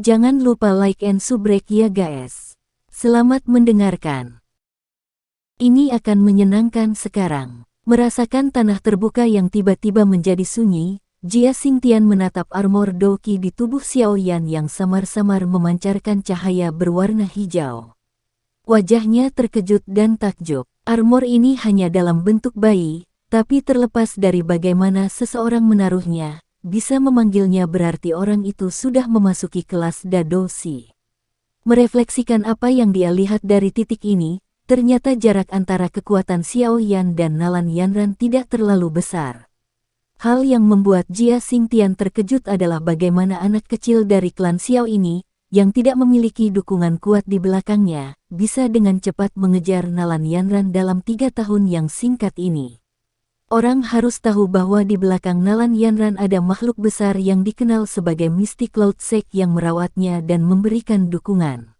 Jangan lupa like and subscribe ya guys. Selamat mendengarkan. Ini akan menyenangkan sekarang. Merasakan tanah terbuka yang tiba-tiba menjadi sunyi, Jia Xingtian menatap armor Doqi di tubuh Xiaoyan yang samar-samar memancarkan cahaya berwarna hijau. Wajahnya terkejut dan takjub. Armor ini hanya dalam bentuk bayi, tapi terlepas dari bagaimana seseorang menaruhnya, bisa memanggilnya berarti orang itu sudah memasuki kelas Dadoshi. Merefleksikan apa yang dia lihat dari titik ini, ternyata jarak antara kekuatan Xiaoyan dan Nalan Yanran tidak terlalu besar. Hal yang membuat Jia Xingtian terkejut adalah bagaimana anak kecil dari klan Xiao ini, yang tidak memiliki dukungan kuat di belakangnya, bisa dengan cepat mengejar Nalan Yanran dalam 3 tahun yang singkat ini. Orang harus tahu bahwa di belakang Nalan Yanran ada makhluk besar yang dikenal sebagai Mystic Cloud Sect yang merawatnya dan memberikan dukungan.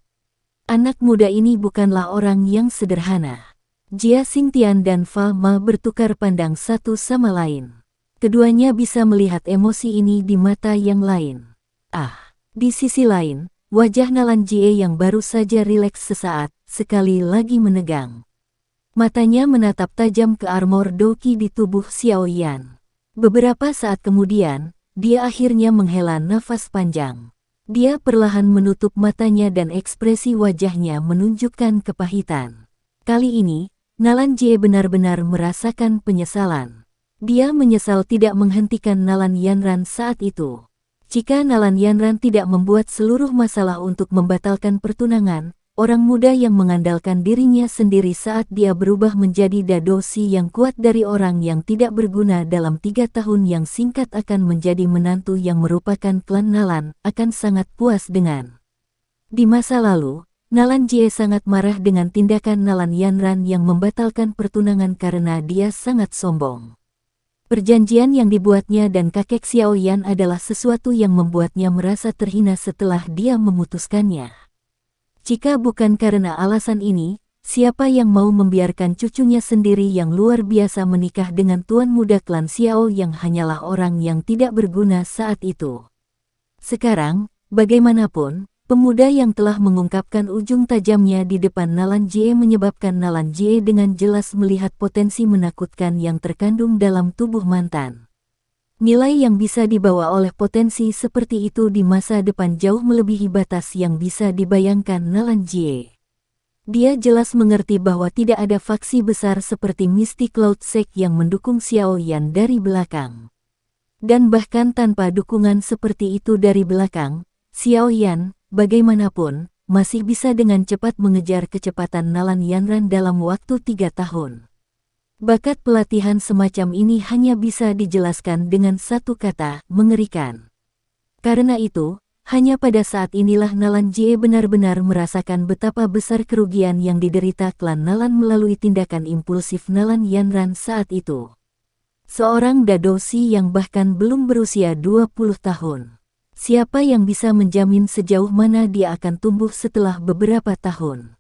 Anak muda ini bukanlah orang yang sederhana. Jia Xingtian dan Fa Ma bertukar pandang satu sama lain. Keduanya bisa melihat emosi ini di mata yang lain. Di sisi lain, wajah Nalan Jie yang baru saja rileks sesaat, sekali lagi menegang. Matanya menatap tajam ke armor Doqi di tubuh Xiaoyan. Beberapa saat kemudian, dia akhirnya menghela nafas panjang. Dia perlahan menutup matanya dan ekspresi wajahnya menunjukkan kepahitan. Kali ini, Nalan Jie benar-benar merasakan penyesalan. Dia menyesal tidak menghentikan Nalan Yanran saat itu. Jika Nalan Yanran tidak membuat seluruh masalah untuk membatalkan pertunangan, orang muda yang mengandalkan dirinya sendiri saat dia berubah menjadi Dadoshi yang kuat dari orang yang tidak berguna dalam 3 tahun yang singkat akan menjadi menantu yang merupakan klan Nalan, akan sangat puas dengan. Di masa lalu, Nalan Jie sangat marah dengan tindakan Nalan Yanran yang membatalkan pertunangan karena dia sangat sombong. Perjanjian yang dibuatnya dan kakek Xiaoyan adalah sesuatu yang membuatnya merasa terhina setelah dia memutuskannya. Jika bukan karena alasan ini, siapa yang mau membiarkan cucunya sendiri yang luar biasa menikah dengan tuan muda klan Xiao yang hanyalah orang yang tidak berguna saat itu? Sekarang, bagaimanapun, pemuda yang telah mengungkapkan ujung tajamnya di depan Nalan Jie menyebabkan Nalan Jie dengan jelas melihat potensi menakutkan yang terkandung dalam tubuh mantan. Nilai yang bisa dibawa oleh potensi seperti itu di masa depan jauh melebihi batas yang bisa dibayangkan Nalan Jie. Dia jelas mengerti bahwa tidak ada faksi besar seperti Mystic Cloud Sect yang mendukung Xiaoyan dari belakang. Dan bahkan tanpa dukungan seperti itu dari belakang, Xiaoyan, bagaimanapun, masih bisa dengan cepat mengejar kecepatan Nalan Yanran dalam waktu 3 tahun. Bakat pelatihan semacam ini hanya bisa dijelaskan dengan satu kata, mengerikan. Karena itu, hanya pada saat inilah Nalan Jie benar-benar merasakan betapa besar kerugian yang diderita klan Nalan melalui tindakan impulsif Nalan Yanran saat itu. Seorang Dadoshi yang bahkan belum berusia 20 tahun. Siapa yang bisa menjamin sejauh mana dia akan tumbuh setelah beberapa tahun?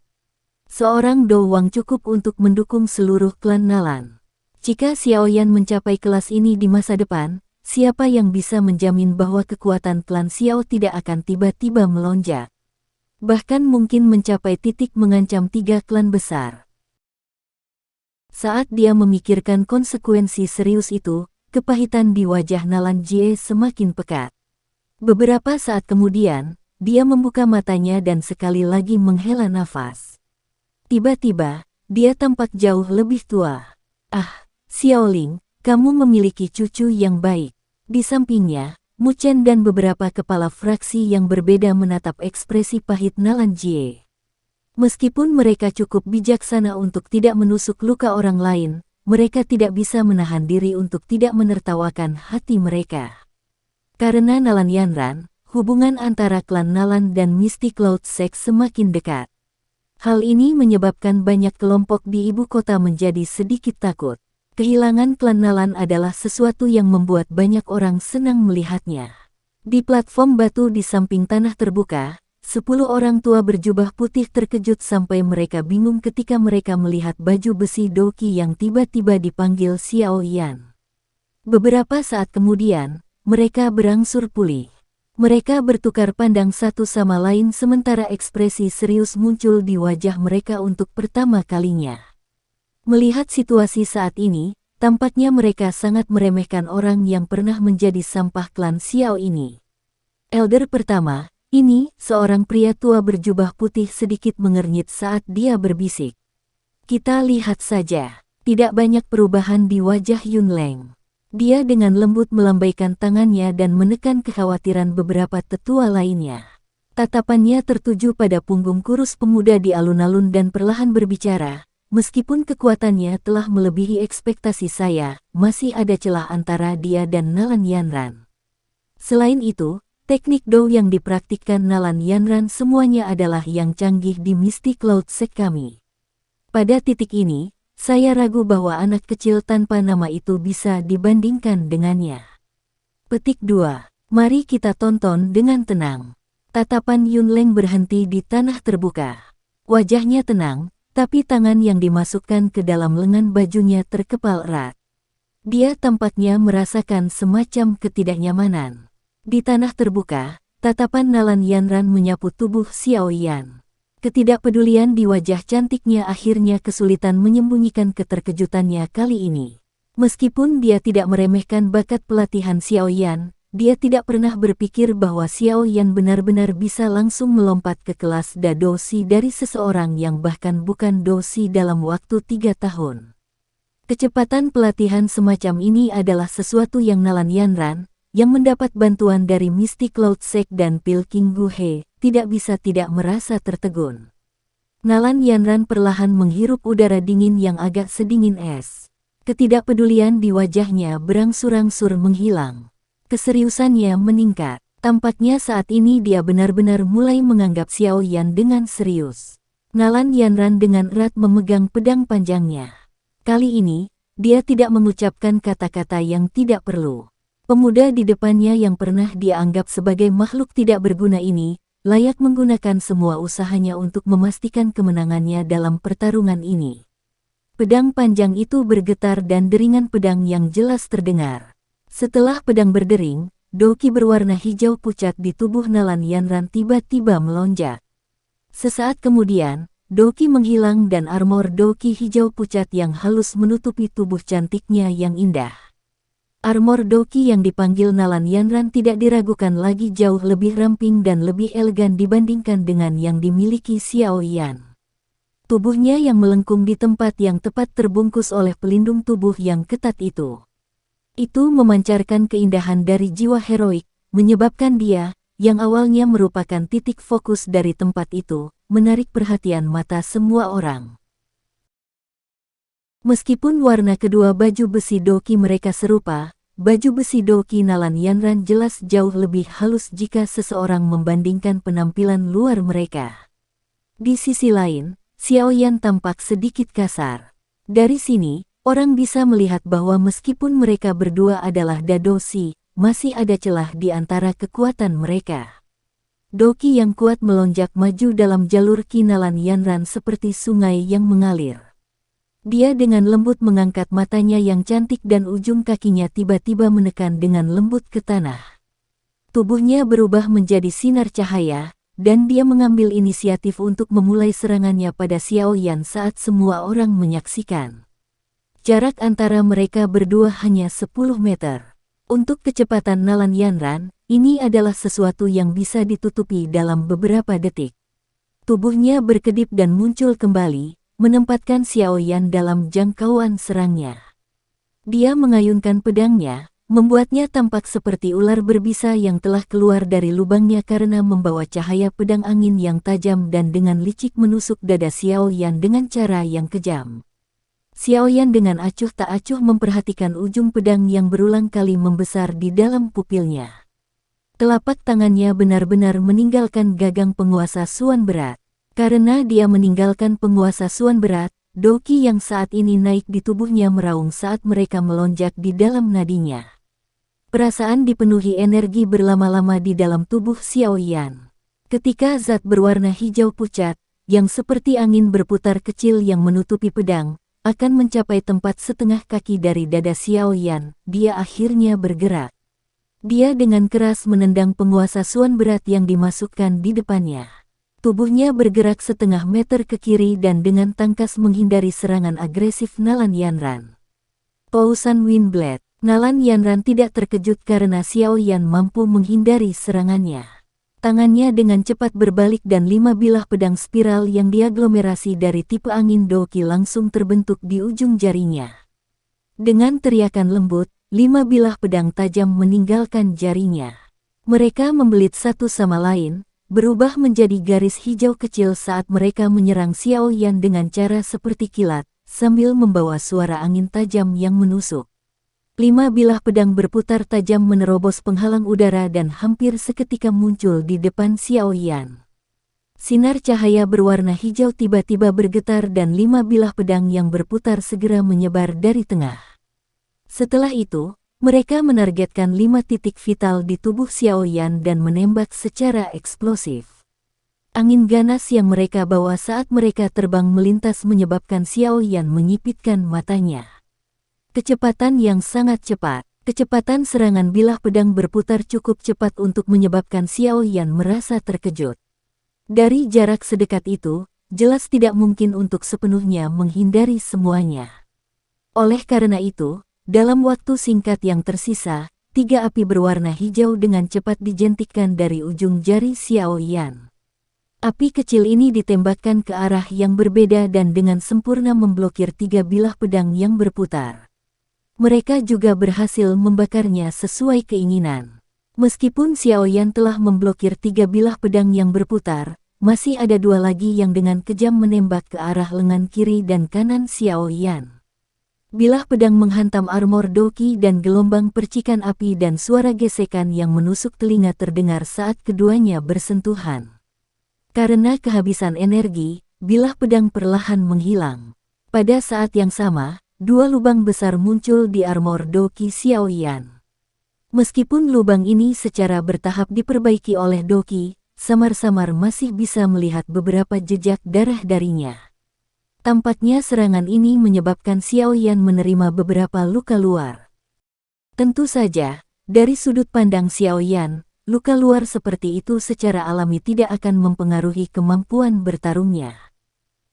Seorang doang cukup untuk mendukung seluruh klan Nalan. Jika Xiaoyan mencapai kelas ini di masa depan, siapa yang bisa menjamin bahwa kekuatan klan Xiao tidak akan tiba-tiba melonjak? Bahkan mungkin mencapai titik mengancam 3 klan besar. Saat dia memikirkan konsekuensi serius itu, kepahitan di wajah Nalan Jie semakin pekat. Beberapa saat kemudian, dia membuka matanya dan sekali lagi menghela nafas. Tiba-tiba, dia tampak jauh lebih tua. Xiaoling, kamu memiliki cucu yang baik. Di sampingnya, Mu Chen dan beberapa kepala fraksi yang berbeda menatap ekspresi pahit Nalan Jie. Meskipun mereka cukup bijaksana untuk tidak menusuk luka orang lain, mereka tidak bisa menahan diri untuk tidak menertawakan hati mereka. Karena Nalan Yanran, hubungan antara klan Nalan dan Mystic Cloud Sect semakin dekat. Hal ini menyebabkan banyak kelompok di ibu kota menjadi sedikit takut. Kehilangan klan Nalan adalah sesuatu yang membuat banyak orang senang melihatnya. Di platform batu di samping tanah terbuka, 10 orang tua berjubah putih terkejut sampai mereka bingung ketika mereka melihat baju besi Doqi yang tiba-tiba dipanggil Xiaoyan. Beberapa saat kemudian, mereka berangsur pulih. Mereka bertukar pandang satu sama lain sementara ekspresi serius muncul di wajah mereka untuk pertama kalinya. Melihat situasi saat ini, tampaknya mereka sangat meremehkan orang yang pernah menjadi sampah klan Xiao ini. Elder pertama, ini, seorang pria tua berjubah putih sedikit mengernyit saat dia berbisik. Kita lihat saja, tidak banyak perubahan di wajah Yunleng. Dia dengan lembut melambaikan tangannya dan menekan kekhawatiran beberapa tetua lainnya. Tatapannya tertuju pada punggung kurus pemuda di alun-alun dan perlahan berbicara, meskipun kekuatannya telah melebihi ekspektasi saya, masih ada celah antara dia dan Nalan Yanran. Selain itu, teknik Dou yang dipraktikkan Nalan Yanran semuanya adalah yang canggih di Mystic Cloud Sect kami. Pada titik ini, saya ragu bahwa anak kecil tanpa nama itu bisa dibandingkan dengannya. Petik 2. Mari kita tonton dengan tenang. Tatapan Yunleng berhenti di tanah terbuka. Wajahnya tenang, tapi tangan yang dimasukkan ke dalam lengan bajunya terkepal erat. Dia tampaknya merasakan semacam ketidaknyamanan. Di tanah terbuka, tatapan Nalan Yanran menyapu tubuh Xiao Yan. Ketidakpedulian di wajah cantiknya akhirnya kesulitan menyembunyikan keterkejutannya kali ini. Meskipun dia tidak meremehkan bakat pelatihan Xiao Yan, dia tidak pernah berpikir bahwa Xiao Yan benar-benar bisa langsung melompat ke kelas Dadoshi dari seseorang yang bahkan bukan Doshi dalam waktu 3 tahun. Kecepatan pelatihan semacam ini adalah sesuatu yang Nalan Yanran, yang mendapat bantuan dari Mystic Cloud Sect dan Pil King Guhe, tidak bisa tidak merasa tertegun. Nalan Yanran perlahan menghirup udara dingin yang agak sedingin es. Ketidakpedulian di wajahnya berangsur-angsur menghilang. Keseriusannya meningkat. Tampaknya saat ini dia benar-benar mulai menganggap Xiao Yan dengan serius. Nalan Yanran dengan erat memegang pedang panjangnya. Kali ini, dia tidak mengucapkan kata-kata yang tidak perlu. Pemuda di depannya yang pernah dia anggap sebagai makhluk tidak berguna ini, layak menggunakan semua usahanya untuk memastikan kemenangannya dalam pertarungan ini. Pedang panjang itu bergetar dan deringan pedang yang jelas terdengar. Setelah pedang berdering, doki berwarna hijau pucat di tubuh Nalan Yanran tiba-tiba melonjak. Sesaat kemudian, doki menghilang dan armor doki hijau pucat yang halus menutupi tubuh cantiknya yang indah. Armor doki yang dipanggil Nalan Yanran tidak diragukan lagi jauh lebih ramping dan lebih elegan dibandingkan dengan yang dimiliki Xiao Yan. Tubuhnya yang melengkung di tempat yang tepat terbungkus oleh pelindung tubuh yang ketat itu. Itu memancarkan keindahan dari jiwa heroik, menyebabkan dia, yang awalnya merupakan titik fokus dari tempat itu, menarik perhatian mata semua orang. Meskipun warna kedua baju besi doki mereka serupa, baju besi doki Nalan Yanran jelas jauh lebih halus jika seseorang membandingkan penampilan luar mereka. Di sisi lain, Xiao Yan tampak sedikit kasar. Dari sini, orang bisa melihat bahwa meskipun mereka berdua adalah Dadoshi, masih ada celah di antara kekuatan mereka. Doki yang kuat melonjak maju dalam jalur Ki Nalan Yanran seperti sungai yang mengalir. Dia dengan lembut mengangkat matanya yang cantik dan ujung kakinya tiba-tiba menekan dengan lembut ke tanah. Tubuhnya berubah menjadi sinar cahaya, dan dia mengambil inisiatif untuk memulai serangannya pada Xiao Yan saat semua orang menyaksikan. Jarak antara mereka berdua hanya 10 meter. Untuk kecepatan Nalan Yanran, ini adalah sesuatu yang bisa ditutupi dalam beberapa detik. Tubuhnya berkedip dan muncul kembali, menempatkan Xiao Yan dalam jangkauan serangnya. Dia mengayunkan pedangnya, membuatnya tampak seperti ular berbisa yang telah keluar dari lubangnya karena membawa cahaya pedang angin yang tajam dan dengan licik menusuk dada Xiao Yan dengan cara yang kejam. Xiao Yan dengan acuh tak acuh memperhatikan ujung pedang yang berulang kali membesar di dalam pupilnya. Telapak tangannya benar-benar meninggalkan gagang penguasa Suan berat. Karena dia meninggalkan penguasa Suan berat, doki yang saat ini naik di tubuhnya meraung saat mereka melonjak di dalam nadinya. Perasaan dipenuhi energi berlama-lama di dalam tubuh Xiao Yan. Ketika zat berwarna hijau pucat, yang seperti angin berputar kecil yang menutupi pedang, akan mencapai tempat setengah kaki dari dada Xiao Yan, dia akhirnya bergerak. Dia dengan keras menendang penguasa Suan berat yang dimasukkan di depannya. Tubuhnya bergerak setengah meter ke kiri dan dengan tangkas menghindari serangan agresif Nalan Yanran. Pausan Windblade. Nalan Yanran tidak terkejut karena Xiao Yan mampu menghindari serangannya. Tangannya dengan cepat berbalik dan 5 bilah pedang spiral yang diaglomerasi dari tipe angin Doki langsung terbentuk di ujung jarinya. Dengan teriakan lembut, 5 bilah pedang tajam meninggalkan jarinya. Mereka membelit satu sama lain, berubah menjadi garis hijau kecil saat mereka menyerang Xiao Yan dengan cara seperti kilat, sambil membawa suara angin tajam yang menusuk. 5 bilah pedang berputar tajam menerobos penghalang udara dan hampir seketika muncul di depan Xiao Yan. Sinar cahaya berwarna hijau tiba-tiba bergetar dan 5 bilah pedang yang berputar segera menyebar dari tengah. Setelah itu, mereka menargetkan 5 titik vital di tubuh Xiao Yan dan menembak secara eksplosif. Angin ganas yang mereka bawa saat mereka terbang melintas menyebabkan Xiao Yan menyipitkan matanya. Kecepatan yang sangat cepat. Kecepatan serangan bilah pedang berputar cukup cepat untuk menyebabkan Xiao Yan merasa terkejut. Dari jarak sedekat itu, jelas tidak mungkin untuk sepenuhnya menghindari semuanya. Oleh karena itu, dalam waktu singkat yang tersisa, 3 api berwarna hijau dengan cepat dijentikkan dari ujung jari Xiao Yan. Api kecil ini ditembakkan ke arah yang berbeda dan dengan sempurna memblokir 3 bilah pedang yang berputar. Mereka juga berhasil membakarnya sesuai keinginan. Meskipun Xiao Yan telah memblokir 3 bilah pedang yang berputar, masih ada 2 lagi yang dengan kejam menembak ke arah lengan kiri dan kanan Xiao Yan. Bilah pedang menghantam armor Doki dan gelombang percikan api dan suara gesekan yang menusuk telinga terdengar saat keduanya bersentuhan. Karena kehabisan energi, bilah pedang perlahan menghilang. Pada saat yang sama, 2 lubang besar muncul di armor Doki Xiao Yan. Meskipun lubang ini secara bertahap diperbaiki oleh Doki, samar-samar masih bisa melihat beberapa jejak darah darinya. Tampaknya serangan ini menyebabkan Xiao Yan menerima beberapa luka luar. Tentu saja, dari sudut pandang Xiao Yan, luka luar seperti itu secara alami tidak akan mempengaruhi kemampuan bertarungnya.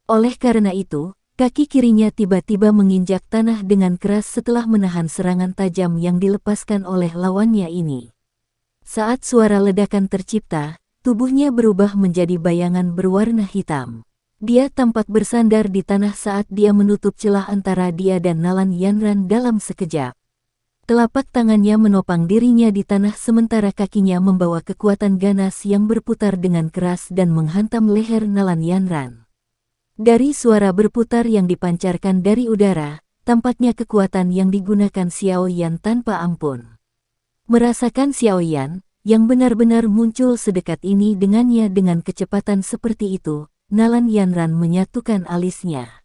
Oleh karena itu, kaki kirinya tiba-tiba menginjak tanah dengan keras setelah menahan serangan tajam yang dilepaskan oleh lawannya ini. Saat suara ledakan tercipta, tubuhnya berubah menjadi bayangan berwarna hitam. Dia tampak bersandar di tanah saat dia menutup celah antara dia dan Nalan Yanran dalam sekejap. Telapak tangannya menopang dirinya di tanah sementara kakinya membawa kekuatan ganas yang berputar dengan keras dan menghantam leher Nalan Yanran. Dari suara berputar yang dipancarkan dari udara, tampaknya kekuatan yang digunakan Xiao Yan tanpa ampun. Merasakan Xiao Yan, yang benar-benar muncul sedekat ini dengannya dengan kecepatan seperti itu, Nalan Yanran menyatukan alisnya.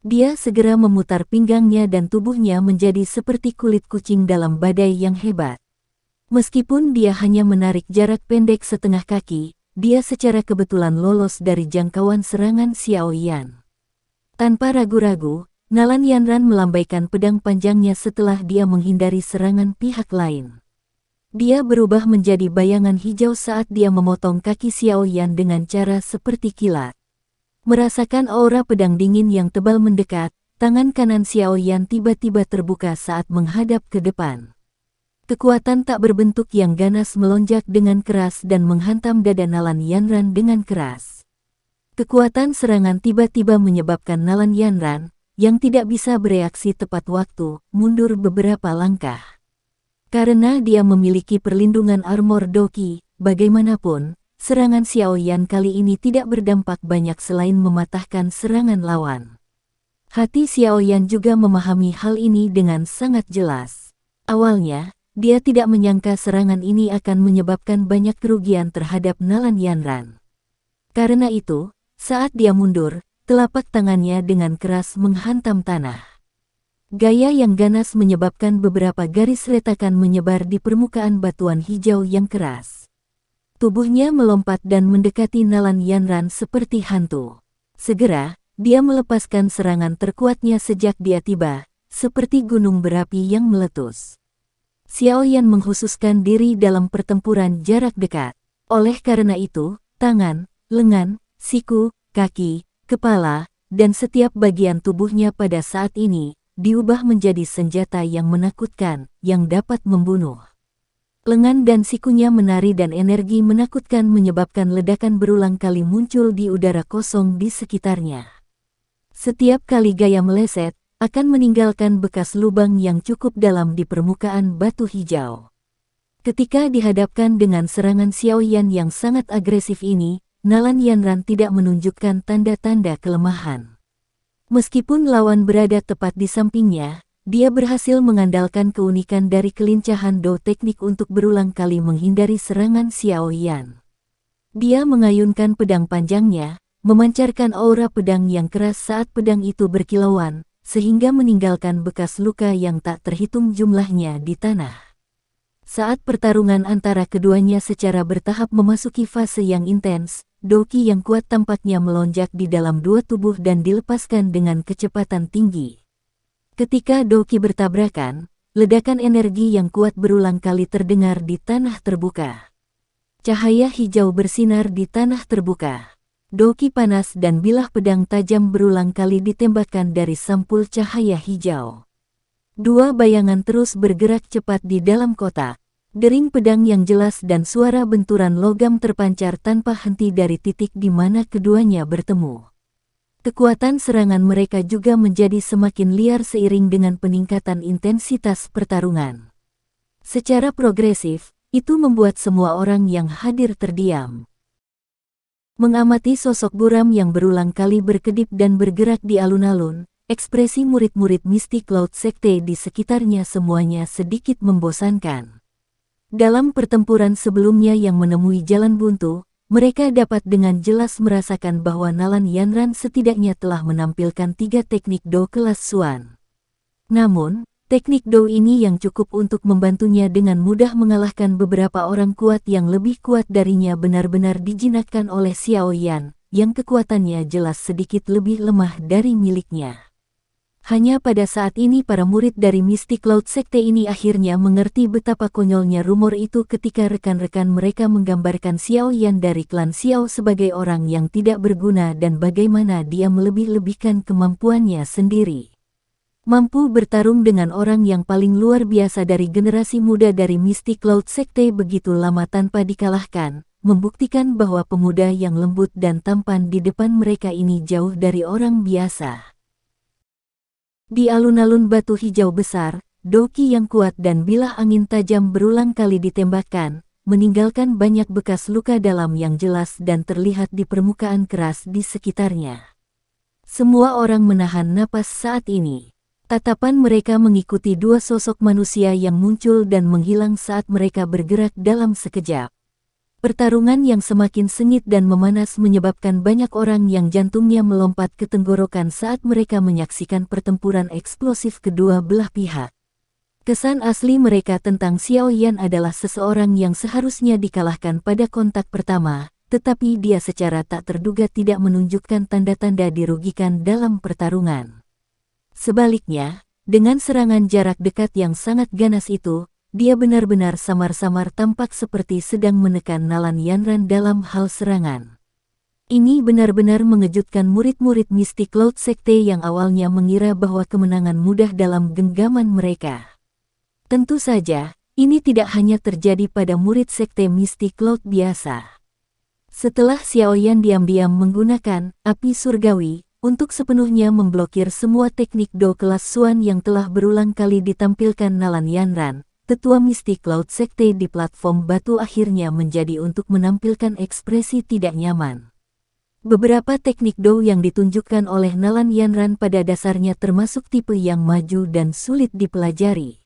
Dia segera memutar pinggangnya dan tubuhnya menjadi seperti kulit kucing dalam badai yang hebat. Meskipun dia hanya menarik jarak pendek setengah kaki, dia secara kebetulan lolos dari jangkauan serangan Xiao Yan. Tanpa ragu-ragu, Nalan Yanran melambaikan pedang panjangnya setelah dia menghindari serangan pihak lain. Dia berubah menjadi bayangan hijau saat dia memotong kaki Xiao Yan dengan cara seperti kilat. Merasakan aura pedang dingin yang tebal mendekat, tangan kanan Xiao Yan tiba-tiba terbuka saat menghadap ke depan. Kekuatan tak berbentuk yang ganas melonjak dengan keras dan menghantam dada Nalan Yanran dengan keras. Kekuatan serangan tiba-tiba menyebabkan Nalan Yanran, yang tidak bisa bereaksi tepat waktu, mundur beberapa langkah. Karena dia memiliki perlindungan armor Doki, bagaimanapun, serangan Xiao Yan kali ini tidak berdampak banyak selain mematahkan serangan lawan. Hati Xiao Yan juga memahami hal ini dengan sangat jelas. Awalnya, dia tidak menyangka serangan ini akan menyebabkan banyak kerugian terhadap Nalan Yanran. Karena itu, saat dia mundur, telapak tangannya dengan keras menghantam tanah. Gaya yang ganas menyebabkan beberapa garis retakan menyebar di permukaan batuan hijau yang keras. Tubuhnya melompat dan mendekati Nalan Yanran seperti hantu. Segera, dia melepaskan serangan terkuatnya sejak dia tiba, seperti gunung berapi yang meletus. Xiao Yan menghususkan diri dalam pertempuran jarak dekat. Oleh karena itu, tangan, lengan, siku, kaki, kepala, dan setiap bagian tubuhnya pada saat ini diubah menjadi senjata yang menakutkan, yang dapat membunuh. Lengan dan sikunya menari dan energi menakutkan menyebabkan ledakan berulang kali muncul di udara kosong di sekitarnya. Setiap kali gaya meleset, akan meninggalkan bekas lubang yang cukup dalam di permukaan batu hijau. Ketika dihadapkan dengan serangan Xiao Yan yang sangat agresif ini, Nalan Yanran tidak menunjukkan tanda-tanda kelemahan. Meskipun lawan berada tepat di sampingnya, dia berhasil mengandalkan keunikan dari kelincahan Do teknik untuk berulang kali menghindari serangan Xiao Yan. Dia mengayunkan pedang panjangnya, memancarkan aura pedang yang keras saat pedang itu berkilauan, sehingga meninggalkan bekas luka yang tak terhitung jumlahnya di tanah. Saat pertarungan antara keduanya secara bertahap memasuki fase yang intens, Doki yang kuat tampaknya melonjak di dalam dua tubuh dan dilepaskan dengan kecepatan tinggi. Ketika Doki bertabrakan, ledakan energi yang kuat berulang kali terdengar di tanah terbuka. Cahaya hijau bersinar di tanah terbuka. Doki panas dan bilah pedang tajam berulang kali ditembakkan dari sampul cahaya hijau. Dua bayangan terus bergerak cepat di dalam kotak. Dering pedang yang jelas dan suara benturan logam terpancar tanpa henti dari titik di mana keduanya bertemu. Kekuatan serangan mereka juga menjadi semakin liar seiring dengan peningkatan intensitas pertarungan. Secara progresif, itu membuat semua orang yang hadir terdiam. Mengamati sosok buram yang berulang kali berkedip dan bergerak di alun-alun, ekspresi murid-murid mistik Cloud Sekte di sekitarnya semuanya sedikit membosankan. Dalam pertempuran sebelumnya yang menemui jalan buntu, mereka dapat dengan jelas merasakan bahwa Nalan Yanran setidaknya telah menampilkan 3 teknik Do kelas Xuan. Namun, teknik Do ini yang cukup untuk membantunya dengan mudah mengalahkan beberapa orang kuat yang lebih kuat darinya benar-benar dijinakkan oleh Xiao Yan, yang kekuatannya jelas sedikit lebih lemah dari miliknya. Hanya pada saat ini para murid dari Mystic Cloud Sekte ini akhirnya mengerti betapa konyolnya rumor itu ketika rekan-rekan mereka menggambarkan Xiao Yan dari klan Xiao sebagai orang yang tidak berguna dan bagaimana dia melebih-lebihkan kemampuannya sendiri. Mampu bertarung dengan orang yang paling luar biasa dari generasi muda dari Mystic Cloud Sekte begitu lama tanpa dikalahkan, membuktikan bahwa pemuda yang lembut dan tampan di depan mereka ini jauh dari orang biasa. Di alun-alun batu hijau besar, Doki yang kuat dan bilah angin tajam berulang kali ditembakkan, meninggalkan banyak bekas luka dalam yang jelas dan terlihat di permukaan keras di sekitarnya. Semua orang menahan napas saat ini. Tatapan mereka mengikuti dua sosok manusia yang muncul dan menghilang saat mereka bergerak dalam sekejap. Pertarungan yang semakin sengit dan memanas menyebabkan banyak orang yang jantungnya melompat ke tenggorokan saat mereka menyaksikan pertempuran eksplosif kedua belah pihak. Kesan asli mereka tentang Xiao Yan adalah seseorang yang seharusnya dikalahkan pada kontak pertama, tetapi dia secara tak terduga tidak menunjukkan tanda-tanda dirugikan dalam pertarungan. Sebaliknya, dengan serangan jarak dekat yang sangat ganas itu, dia benar-benar samar-samar tampak seperti sedang menekan Nalan Yanran dalam hal serangan. Ini benar-benar mengejutkan murid-murid Mystic Cloud Sekte yang awalnya mengira bahwa kemenangan mudah dalam genggaman mereka. Tentu saja, ini tidak hanya terjadi pada murid Sekte Mystic Cloud biasa. Setelah Xiao Yan diam-diam menggunakan api surgawi, untuk sepenuhnya memblokir semua teknik Do kelas Xuan yang telah berulang kali ditampilkan Nalan Yanran, tetua Mystic Cloud Sekte di platform batu akhirnya menjadi untuk menampilkan ekspresi tidak nyaman. Beberapa teknik Do yang ditunjukkan oleh Nalan Yanran pada dasarnya termasuk tipe yang maju dan sulit dipelajari.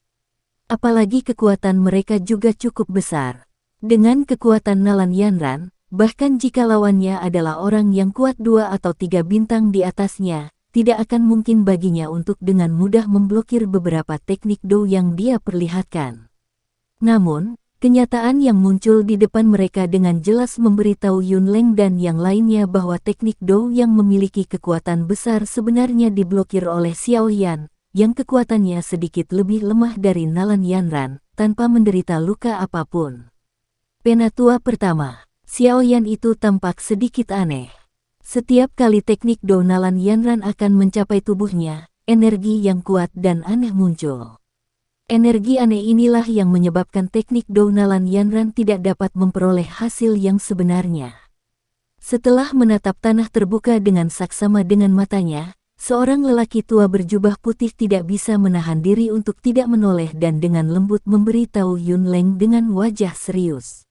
Apalagi kekuatan mereka juga cukup besar. Dengan kekuatan Nalan Yanran, bahkan jika lawannya adalah orang yang kuat 2 atau 3 bintang di atasnya, tidak akan mungkin baginya untuk dengan mudah memblokir beberapa teknik Do yang dia perlihatkan. Namun, kenyataan yang muncul di depan mereka dengan jelas memberitahu Yunleng dan yang lainnya bahwa teknik Do yang memiliki kekuatan besar sebenarnya diblokir oleh Xiao Yan, yang kekuatannya sedikit lebih lemah dari Nalan Yanran, tanpa menderita luka apapun. Penatua pertama, Xiaoyan itu tampak sedikit aneh. Setiap kali teknik Dounalan Yanran akan mencapai tubuhnya, energi yang kuat dan aneh muncul. Energi aneh inilah yang menyebabkan teknik Dounalan Yanran tidak dapat memperoleh hasil yang sebenarnya. Setelah menatap tanah terbuka dengan saksama dengan matanya, seorang lelaki tua berjubah putih tidak bisa menahan diri untuk tidak menoleh dan dengan lembut memberitahu Yunleng dengan wajah serius.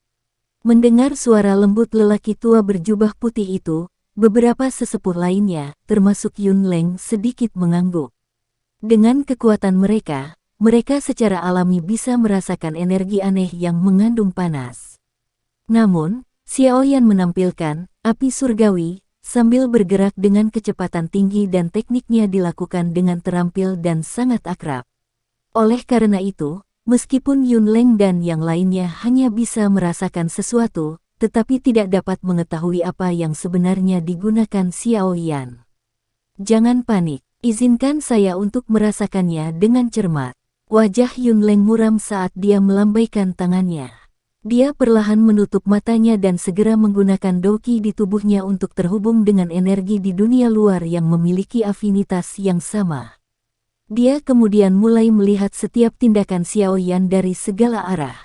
Mendengar suara lembut lelaki tua berjubah putih itu, beberapa sesepuh lainnya, termasuk Yunleng, sedikit mengangguk. Dengan kekuatan mereka secara alami bisa merasakan energi aneh yang mengandung panas. Namun, Xiaoyan menampilkan api surgawi, sambil bergerak dengan kecepatan tinggi dan tekniknya dilakukan dengan terampil dan sangat akrab. Oleh karena itu, meskipun Yunleng dan yang lainnya hanya bisa merasakan sesuatu, tetapi tidak dapat mengetahui apa yang sebenarnya digunakan Xiaoyan. Jangan panik, izinkan saya untuk merasakannya dengan cermat. Wajah Yunleng muram saat dia melambaikan tangannya. Dia perlahan menutup matanya dan segera menggunakan doki di tubuhnya untuk terhubung dengan energi di dunia luar yang memiliki afinitas yang sama. Dia kemudian mulai melihat setiap tindakan Xiaoyan dari segala arah.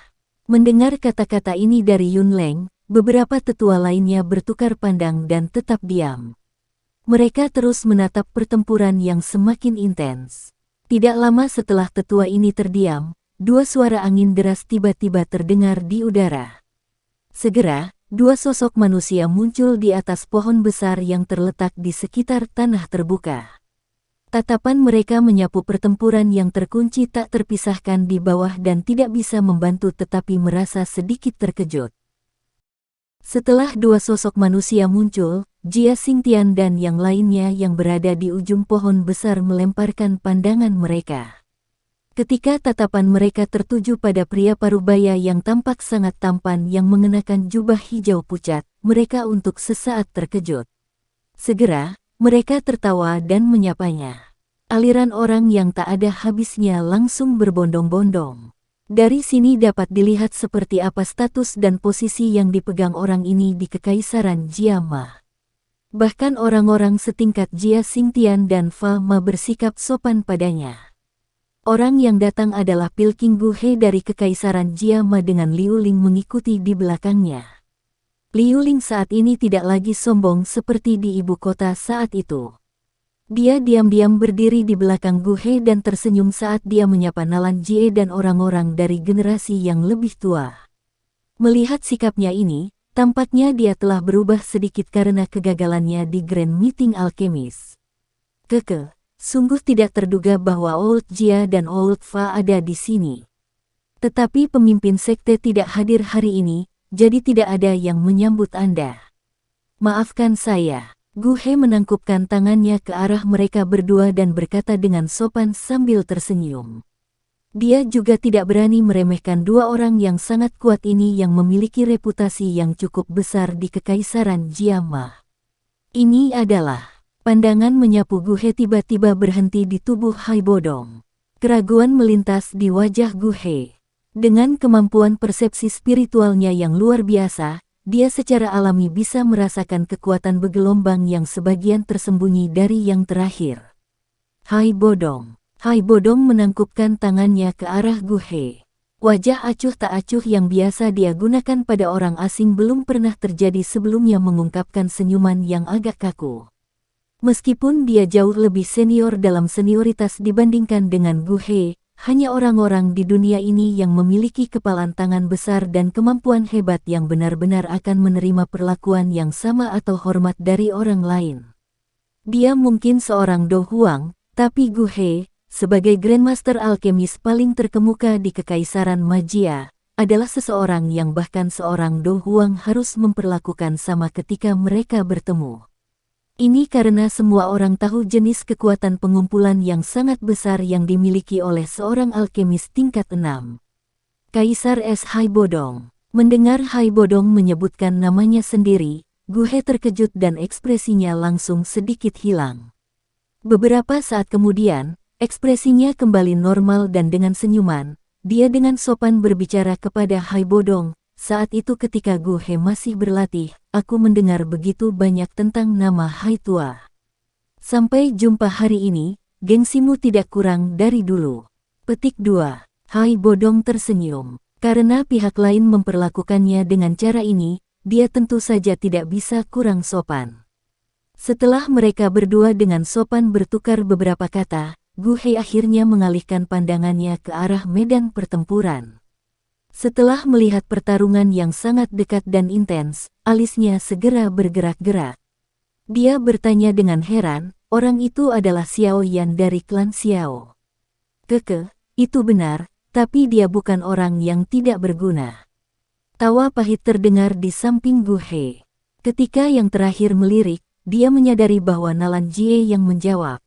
Mendengar kata-kata ini dari Yunleng, beberapa tetua lainnya bertukar pandang dan tetap diam. Mereka terus menatap pertempuran yang semakin intens. Tidak lama setelah tetua ini terdiam, dua suara angin deras tiba-tiba terdengar di udara. Segera, dua sosok manusia muncul di atas pohon besar yang terletak di sekitar tanah terbuka. Tatapan mereka menyapu pertempuran yang terkunci tak terpisahkan di bawah dan tidak bisa membantu tetapi merasa sedikit terkejut. Setelah dua sosok manusia muncul, Jia Xingtian dan yang lainnya yang berada di ujung pohon besar melemparkan pandangan mereka. Ketika tatapan mereka tertuju pada pria parubaya yang tampak sangat tampan yang mengenakan jubah hijau pucat, mereka untuk sesaat terkejut. Segera, mereka tertawa dan menyapanya. Aliran orang yang tak ada habisnya langsung berbondong-bondong. Dari sini dapat dilihat seperti apa status dan posisi yang dipegang orang ini di Kekaisaran Jiama. Bahkan orang-orang setingkat Jia Xingtian dan Fa Ma bersikap sopan padanya. Orang yang datang adalah Pilking Guhe dari Kekaisaran Jiama dengan Liu Ling mengikuti di belakangnya. Liu Ling saat ini tidak lagi sombong seperti di ibu kota saat itu. Dia diam-diam berdiri di belakang Guhe dan tersenyum saat dia menyapa Nalan Jie dan orang-orang dari generasi yang lebih tua. Melihat sikapnya ini, tampaknya dia telah berubah sedikit karena kegagalannya di Grand Meeting Alkemis. Sungguh tidak terduga bahwa Old Jia dan Old Fa ada di sini. Tetapi pemimpin sekte tidak hadir hari ini, jadi tidak ada yang menyambut Anda. Maafkan saya. Guhe menangkupkan tangannya ke arah mereka berdua dan berkata dengan sopan sambil tersenyum. Dia juga tidak berani meremehkan dua orang yang sangat kuat ini yang memiliki reputasi yang cukup besar di Kekaisaran Jiama. Ini adalah... Pandangan menyapu Guhe tiba-tiba berhenti di tubuh Hai Bodong. Keraguan melintas di wajah Guhe. Dengan kemampuan persepsi spiritualnya yang luar biasa, dia secara alami bisa merasakan kekuatan bergelombang yang sebagian tersembunyi dari yang terakhir. Hai Bodong. Hai Bodong menangkupkan tangannya ke arah Guhe. Wajah acuh tak acuh yang biasa dia gunakan pada orang asing belum pernah terjadi sebelumnya mengungkapkan senyuman yang agak kaku. Meskipun dia jauh lebih senior dalam senioritas dibandingkan dengan Guhe, hanya orang-orang di dunia ini yang memiliki kepalan tangan besar dan kemampuan hebat yang benar-benar akan menerima perlakuan yang sama atau hormat dari orang lain. Dia mungkin seorang Do Huang, tapi Guhe, sebagai Grandmaster Alkemis paling terkemuka di Kekaisaran Magia, adalah seseorang yang bahkan seorang Do Huang harus memperlakukan sama ketika mereka bertemu. Ini karena semua orang tahu jenis kekuatan pengumpulan yang sangat besar yang dimiliki oleh seorang alkemis tingkat 6. Kaisar Es Hai Bodong. Mendengar Hai Bodong menyebutkan namanya sendiri, Guhe terkejut dan ekspresinya langsung sedikit hilang. Beberapa saat kemudian, ekspresinya kembali normal dan dengan senyuman, dia dengan sopan berbicara kepada Hai Bodong. Saat itu ketika Gu He masih berlatih, aku mendengar begitu banyak tentang nama Hai Tua. Sampai jumpa hari ini, gengsimu tidak kurang dari dulu. Petik 2. Hai Bodong tersenyum. Karena pihak lain memperlakukannya dengan cara ini, dia tentu saja tidak bisa kurang sopan. Setelah mereka berdua dengan sopan bertukar beberapa kata, Gu He akhirnya mengalihkan pandangannya ke arah medan pertempuran. Setelah melihat pertarungan yang sangat dekat dan intens, alisnya segera bergerak-gerak. Dia bertanya dengan heran, orang itu adalah Xiao Yan dari klan Xiao. Keke, itu benar, tapi dia bukan orang yang tidak berguna. Tawa pahit terdengar di samping Gu He. Ketika yang terakhir melirik, dia menyadari bahwa Nalan Jie yang menjawab.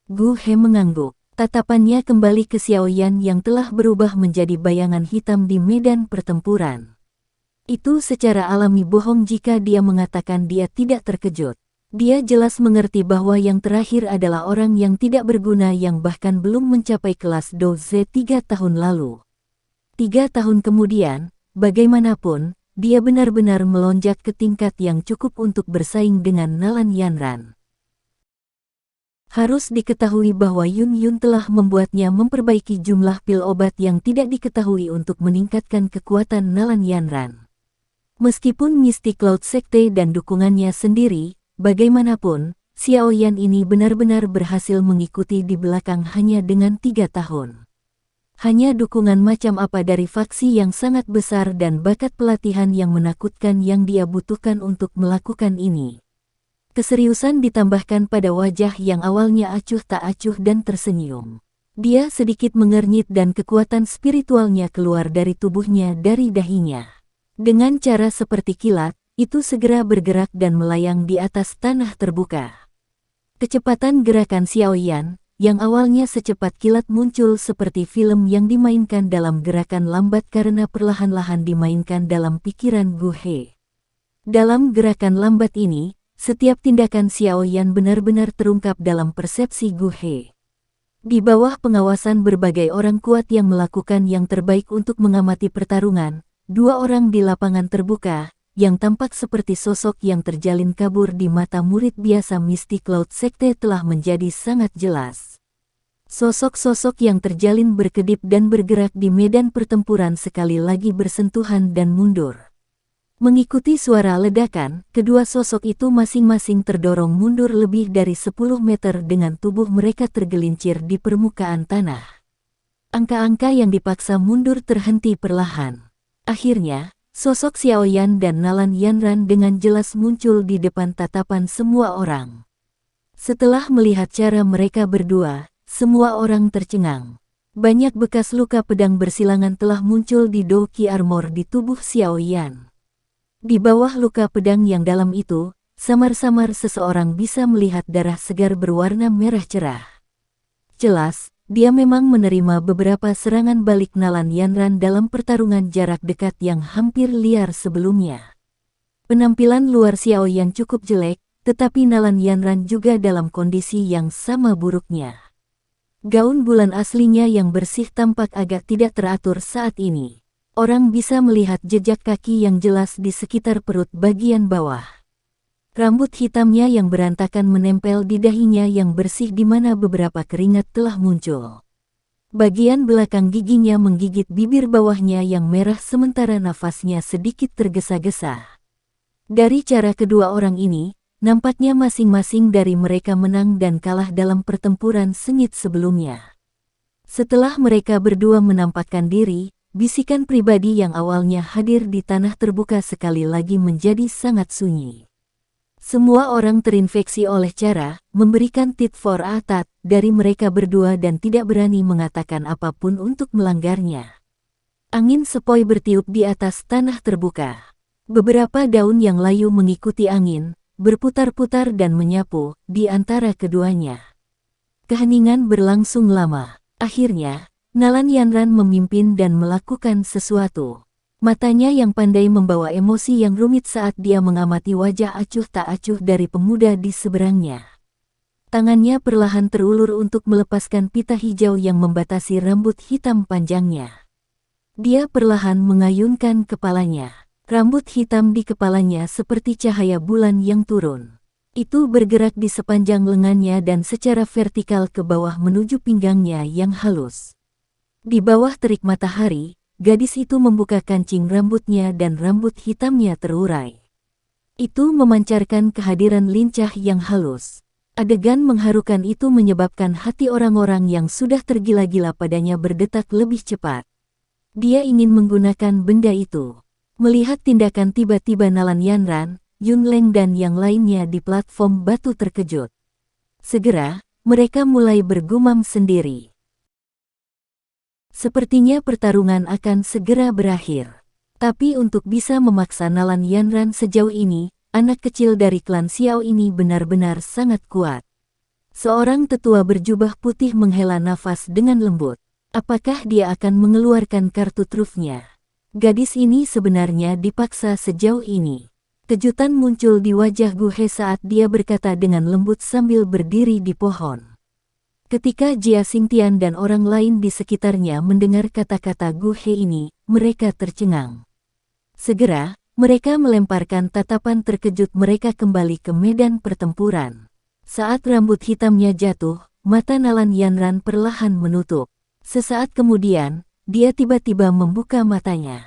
Gu He mengangguk. Tatapannya kembali ke Xiao Yan yang telah berubah menjadi bayangan hitam di medan pertempuran. Itu secara alami bohong jika dia mengatakan dia tidak terkejut. Dia jelas mengerti bahwa yang terakhir adalah orang yang tidak berguna yang bahkan belum mencapai kelas Doze 3 tahun lalu. 3 tahun kemudian, bagaimanapun, dia benar-benar melonjak ke tingkat yang cukup untuk bersaing dengan Nalan Yanran. Harus diketahui bahwa Yun Yun telah membuatnya memperbaiki jumlah pil obat yang tidak diketahui untuk meningkatkan kekuatan Nalan Yanran. Meskipun Mystic Cloud Sekte dan dukungannya sendiri, bagaimanapun, Xiao Yan ini benar-benar berhasil mengikuti di belakang hanya dengan 3 tahun. Hanya dukungan macam apa dari faksi yang sangat besar dan bakat pelatihan yang menakutkan yang dia butuhkan untuk melakukan ini. Keseriusan ditambahkan pada wajah yang awalnya acuh tak acuh dan tersenyum. Dia sedikit mengernyit dan kekuatan spiritualnya keluar dari tubuhnya dari dahinya. Dengan cara seperti kilat, itu segera bergerak dan melayang di atas tanah terbuka. Kecepatan gerakan Xiao Yan, yang awalnya secepat kilat muncul seperti film yang dimainkan dalam gerakan lambat karena perlahan-lahan dimainkan dalam pikiran Gu He. Dalam gerakan lambat ini, setiap tindakan Xiao Yan benar-benar terungkap dalam persepsi Gu He. Di bawah pengawasan berbagai orang kuat yang melakukan yang terbaik untuk mengamati pertarungan, 2 orang di lapangan terbuka, yang tampak seperti sosok yang terjalin kabur di mata murid biasa Mystic Cloud Sekte telah menjadi sangat jelas. Sosok-sosok yang terjalin berkedip dan bergerak di medan pertempuran sekali lagi bersentuhan dan mundur. Mengikuti suara ledakan, kedua sosok itu masing-masing terdorong mundur lebih dari 10 meter dengan tubuh mereka tergelincir di permukaan tanah. Angka-angka yang dipaksa mundur terhenti perlahan. Akhirnya, sosok Xiao Yan dan Nalan Yanran dengan jelas muncul di depan tatapan semua orang. Setelah melihat cara mereka berdua, semua orang tercengang. Banyak bekas luka pedang bersilangan telah muncul di Douki Armor di tubuh Xiao Yan. Di bawah luka pedang yang dalam itu, samar-samar seseorang bisa melihat darah segar berwarna merah cerah. Jelas, dia memang menerima beberapa serangan balik Nalan Yanran dalam pertarungan jarak dekat yang hampir liar sebelumnya. Penampilan luar Xiao Yan cukup jelek, tetapi Nalan Yanran juga dalam kondisi yang sama buruknya. Gaun bulan aslinya yang bersih tampak agak tidak teratur saat ini. Orang bisa melihat jejak kaki yang jelas di sekitar perut bagian bawah. Rambut hitamnya yang berantakan menempel di dahinya yang bersih di mana beberapa keringat telah muncul. Bagian belakang giginya menggigit bibir bawahnya yang merah sementara nafasnya sedikit tergesa-gesa. Dari cara kedua orang ini, nampaknya masing-masing dari mereka menang dan kalah dalam pertempuran sengit sebelumnya. Setelah mereka berdua menampakkan diri, bisikan pribadi yang awalnya hadir di tanah terbuka sekali lagi menjadi sangat sunyi. Semua orang terinfeksi oleh cara memberikan tit for tat dari mereka berdua dan tidak berani mengatakan apapun untuk melanggarnya. Angin sepoi bertiup di atas tanah terbuka. Beberapa daun yang layu mengikuti angin, berputar-putar dan menyapu di antara keduanya. Keheningan berlangsung lama. Akhirnya, Nalan Yanran memimpin dan melakukan sesuatu. Matanya yang pandai membawa emosi yang rumit saat dia mengamati wajah acuh tak acuh dari pemuda di seberangnya. Tangannya perlahan terulur untuk melepaskan pita hijau yang membatasi rambut hitam panjangnya. Dia perlahan mengayunkan kepalanya. Rambut hitam di kepalanya seperti cahaya bulan yang turun. Itu bergerak di sepanjang lengannya dan secara vertikal ke bawah menuju pinggangnya yang halus. Di bawah terik matahari, gadis itu membuka kancing rambutnya dan rambut hitamnya terurai. Itu memancarkan kehadiran lincah yang halus. Adegan mengharukan itu menyebabkan hati orang-orang yang sudah tergila-gila padanya berdetak lebih cepat. Dia ingin menggunakan benda itu. Melihat tindakan tiba-tiba Nalan Yanran, Yunleng dan yang lainnya di platform batu terkejut. Segera, mereka mulai bergumam sendiri. Sepertinya pertarungan akan segera berakhir. Tapi untuk bisa memaksa Nalan Yanran sejauh ini, anak kecil dari klan Xiao ini benar-benar sangat kuat. Seorang tetua berjubah putih menghela nafas dengan lembut. Apakah dia akan mengeluarkan kartu trufnya? Gadis ini sebenarnya dipaksa sejauh ini. Kejutan muncul di wajah Gu He saat dia berkata dengan lembut sambil berdiri di pohon. Ketika Jia Xingtian dan orang lain di sekitarnya mendengar kata-kata Gu He ini, mereka tercengang. Segera, mereka melemparkan tatapan terkejut mereka kembali ke medan pertempuran. Saat rambut hitamnya jatuh, mata Nalan Yanran perlahan menutup. Sesaat kemudian, dia tiba-tiba membuka matanya.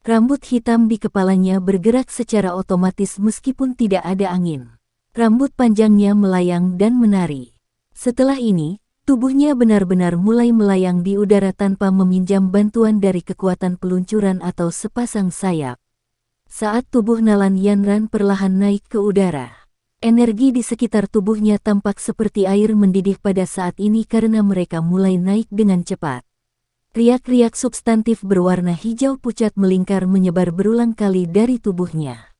Rambut hitam di kepalanya bergerak secara otomatis meskipun tidak ada angin. Rambut panjangnya melayang dan menari. Setelah ini, tubuhnya benar-benar mulai melayang di udara tanpa meminjam bantuan dari kekuatan peluncuran atau sepasang sayap. Saat tubuh Nalan Yanran perlahan naik ke udara, energi di sekitar tubuhnya tampak seperti air mendidih pada saat ini karena mereka mulai naik dengan cepat. Riak-riak substantif berwarna hijau pucat melingkar menyebar berulang kali dari tubuhnya.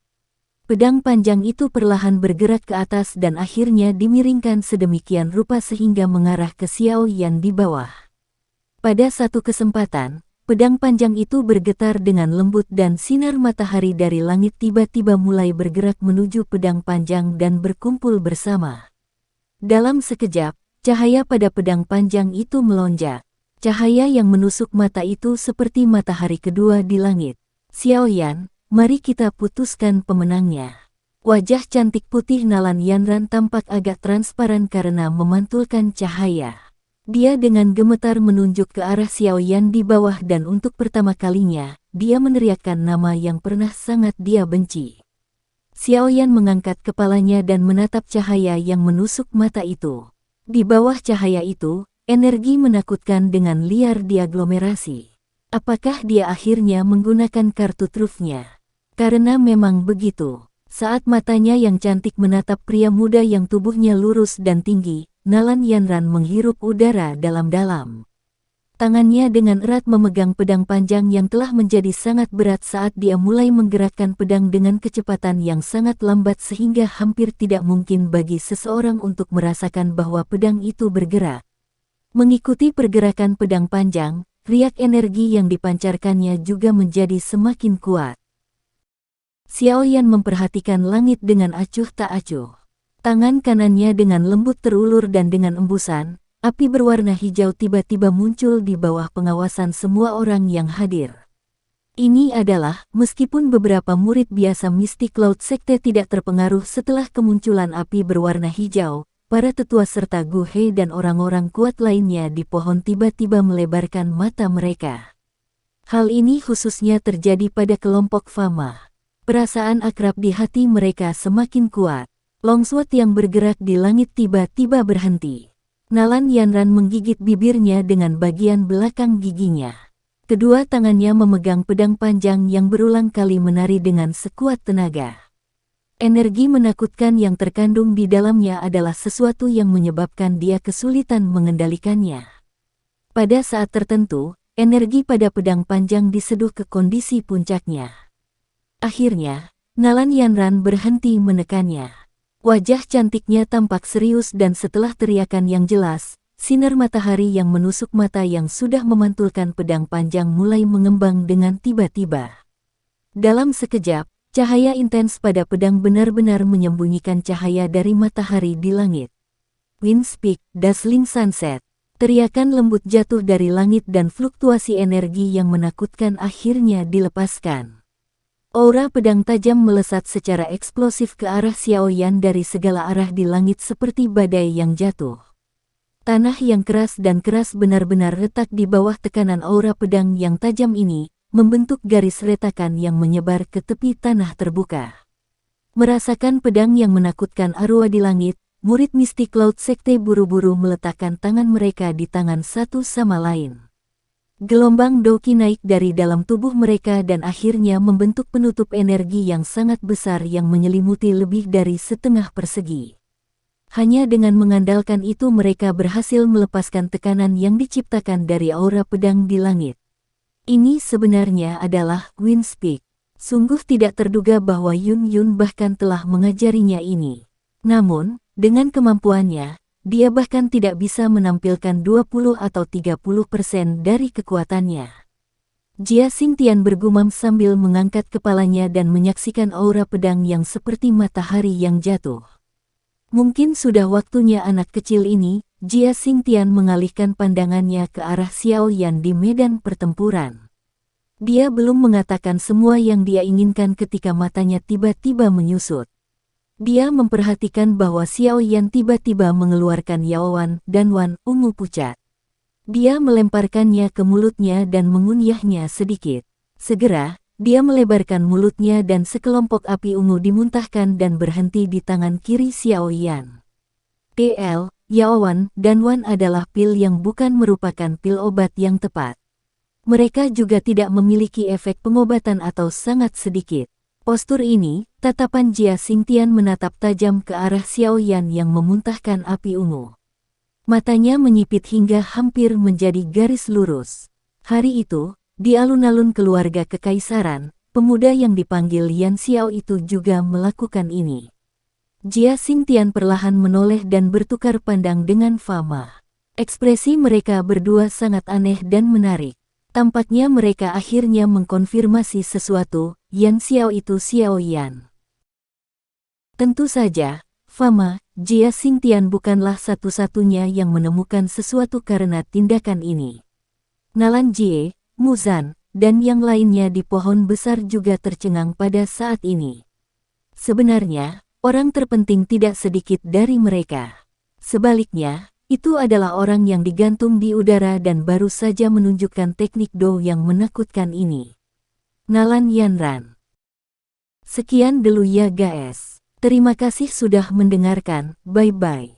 Pedang panjang itu perlahan bergerak ke atas dan akhirnya dimiringkan sedemikian rupa sehingga mengarah ke Xiao Yan di bawah. Pada satu kesempatan, pedang panjang itu bergetar dengan lembut dan sinar matahari dari langit tiba-tiba mulai bergerak menuju pedang panjang dan berkumpul bersama. Dalam sekejap, cahaya pada pedang panjang itu melonjak. Cahaya yang menusuk mata itu seperti matahari kedua di langit. Xiao Yan, mari kita putuskan pemenangnya. Wajah cantik putih Nalan Yanran tampak agak transparan karena memantulkan cahaya. Dia dengan gemetar menunjuk ke arah Xiao Yan di bawah dan untuk pertama kalinya, dia meneriakkan nama yang pernah sangat dia benci. Xiao Yan mengangkat kepalanya dan menatap cahaya yang menusuk mata itu. Di bawah cahaya itu, energi menakutkan dengan liar diaglomerasi. Apakah dia akhirnya menggunakan kartu trufnya? Karena memang begitu. Saat matanya yang cantik menatap pria muda yang tubuhnya lurus dan tinggi, Nalan Yanran menghirup udara dalam-dalam. Tangannya dengan erat memegang pedang panjang yang telah menjadi sangat berat saat dia mulai menggerakkan pedang dengan kecepatan yang sangat lambat sehingga hampir tidak mungkin bagi seseorang untuk merasakan bahwa pedang itu bergerak. Mengikuti pergerakan pedang panjang, riak energi yang dipancarkannya juga menjadi semakin kuat. Xiao Yan memperhatikan langit dengan acuh tak acuh. Tangan kanannya dengan lembut terulur dan dengan embusan, api berwarna hijau tiba-tiba muncul di bawah pengawasan semua orang yang hadir. Ini adalah, meskipun beberapa murid biasa mistik Cloud Sekte tidak terpengaruh setelah kemunculan api berwarna hijau, para tetua serta Gu He dan orang-orang kuat lainnya di pohon tiba-tiba melebarkan mata mereka. Hal ini khususnya terjadi pada kelompok Fama. Perasaan akrab di hati mereka semakin kuat. Longsword yang bergerak di langit tiba-tiba berhenti. Nalan Yanran menggigit bibirnya dengan bagian belakang giginya. Kedua tangannya memegang pedang panjang yang berulang kali menari dengan sekuat tenaga. Energi menakutkan yang terkandung di dalamnya adalah sesuatu yang menyebabkan dia kesulitan mengendalikannya. Pada saat tertentu, energi pada pedang panjang diseduh ke kondisi puncaknya. Akhirnya, Nalan Yanran berhenti menekannya. Wajah cantiknya tampak serius dan setelah teriakan yang jelas, sinar matahari yang menusuk mata yang sudah memantulkan pedang panjang mulai mengembang dengan tiba-tiba. Dalam sekejap, cahaya intens pada pedang benar-benar menyembunyikan cahaya dari matahari di langit. Windspeak, Dazzling Sunset. Teriakan lembut jatuh dari langit dan fluktuasi energi yang menakutkan akhirnya dilepaskan. Aura pedang tajam melesat secara eksplosif ke arah Xiaoyan dari segala arah di langit seperti badai yang jatuh. Tanah yang keras dan keras benar-benar retak di bawah tekanan aura pedang yang tajam ini, membentuk garis retakan yang menyebar ke tepi tanah terbuka. Merasakan pedang yang menakutkan arwah di langit, murid mistik Laut Sekte buru-buru meletakkan tangan mereka di tangan satu sama lain. Gelombang Doqi naik dari dalam tubuh mereka dan akhirnya membentuk penutup energi yang sangat besar yang menyelimuti lebih dari setengah persegi. Hanya dengan mengandalkan itu mereka berhasil melepaskan tekanan yang diciptakan dari aura pedang di langit. Ini sebenarnya adalah Wind Speak. Sungguh tidak terduga bahwa Yun Yun bahkan telah mengajarinya ini. Namun, dengan kemampuannya, dia bahkan tidak bisa menampilkan 20 atau 30% dari kekuatannya. Jia Xingtian bergumam sambil mengangkat kepalanya dan menyaksikan aura pedang yang seperti matahari yang jatuh. Mungkin sudah waktunya anak kecil ini, Jia Xingtian mengalihkan pandangannya ke arah Xiaoyan di medan pertempuran. Dia belum mengatakan semua yang dia inginkan ketika matanya tiba-tiba menyusut. Dia memperhatikan bahwa Xiaoyan tiba-tiba mengeluarkan Yaowan dan Wan ungu pucat. Dia melemparkannya ke mulutnya dan mengunyahnya sedikit. Segera, dia melebarkan mulutnya dan sekelompok api ungu dimuntahkan dan berhenti di tangan kiri Xiaoyan. Yaowan dan Wan adalah pil yang bukan merupakan pil obat yang tepat. Mereka juga tidak memiliki efek pengobatan atau sangat sedikit. Postur ini, tatapan Jia Xingtian menatap tajam ke arah Xiaoyan yang memuntahkan api ungu. Matanya menyipit hingga hampir menjadi garis lurus. Hari itu, di alun-alun keluarga kekaisaran, pemuda yang dipanggil Yan Xiao itu juga melakukan ini. Jia Xingtian perlahan menoleh dan bertukar pandang dengan Fama. Ekspresi mereka berdua sangat aneh dan menarik. Tampaknya mereka akhirnya mengkonfirmasi sesuatu, Yan Xiao itu Xiaoyan. Tentu saja, Fama, Jia Xingtian bukanlah satu-satunya yang menemukan sesuatu karena tindakan ini. Nalan Jie, Muzan, dan yang lainnya di pohon besar juga tercengang pada saat ini. Sebenarnya, orang terpenting tidak sedikit dari mereka. Sebaliknya, itu adalah orang yang digantung di udara dan baru saja menunjukkan teknik Do yang menakutkan ini. Nalan Yanran. Sekian dulu ya guys. Terima kasih sudah mendengarkan, bye-bye.